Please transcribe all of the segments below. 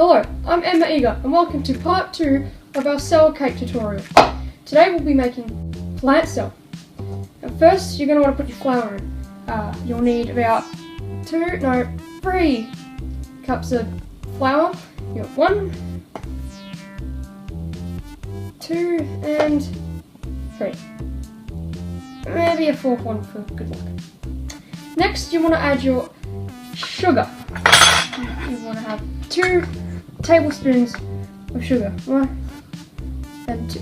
Hello, I'm Emma Eager and welcome to part 2 of our cell cake tutorial. Today we'll be making plant cell. And first you're going to want to put your flour in. You'll need about 3 cups of flour. You got 1, 2 and 3. Maybe a 4th one for good luck. Next you want to add your sugar. You want to have 2 tablespoons of sugar. 1 and 2.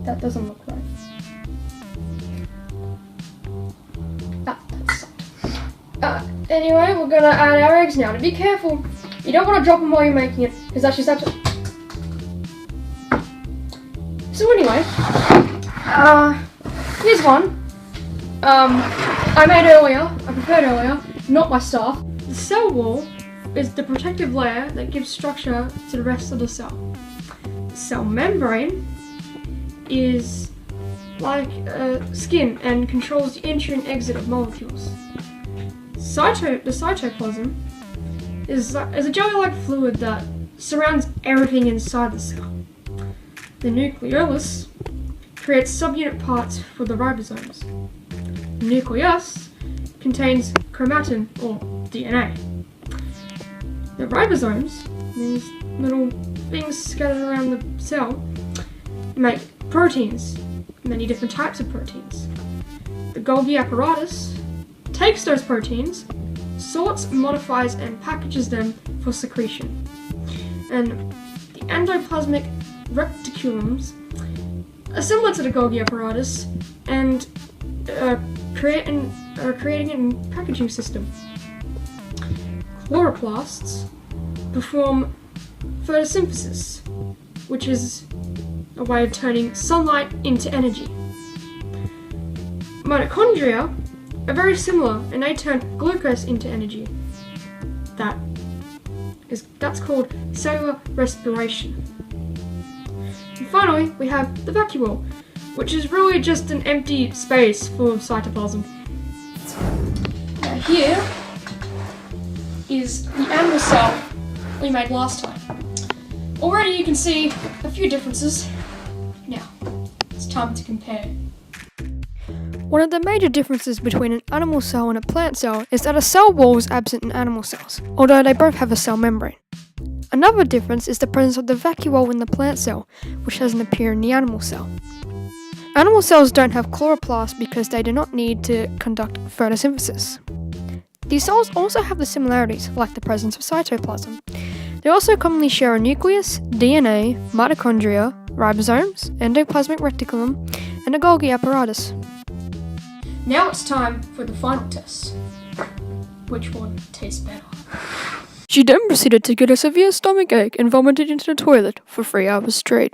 That doesn't look right. Anyway, we're going to add our eggs now. Now be careful, you don't want to drop them while you're making it, because that's just absolutely... So anyway, here's one. I prepared earlier, not my staff. The cell wall is the protective layer that gives structure to the rest of the cell. The cell membrane is like skin and controls the entry and exit of molecules. The cytoplasm is a jelly-like fluid that surrounds everything inside the cell. The nucleolus creates subunit parts for the ribosomes. The nucleus contains chromatin or DNA. The ribosomes, these little things scattered around the cell, make proteins, many different types of proteins. The Golgi apparatus takes those proteins, sorts, modifies, and packages them for secretion. And the endoplasmic reticulums are similar to the Golgi apparatus and are creating a packaging system. Chloroplasts perform photosynthesis, which is a way of turning sunlight into energy. Mitochondria are very similar and they turn glucose into energy. That's called cellular respiration. And finally, we have the vacuole, which is really just an empty space full of cytoplasm. Now here is the animal cell we made last time. Already you can see a few differences. Now, it's time to compare. One of the major differences between an animal cell and a plant cell is that a cell wall is absent in animal cells, although they both have a cell membrane. Another difference is the presence of the vacuole in the plant cell, which doesn't appear in the animal cell. Animal cells don't have chloroplasts because they do not need to conduct photosynthesis. These cells also have the similarities, like the presence of cytoplasm. They also commonly share a nucleus, DNA, mitochondria, ribosomes, endoplasmic reticulum, and a Golgi apparatus. Now it's time for the final test. Which one tastes better? She then proceeded to get a severe stomachache and vomited into the toilet for 3 hours straight.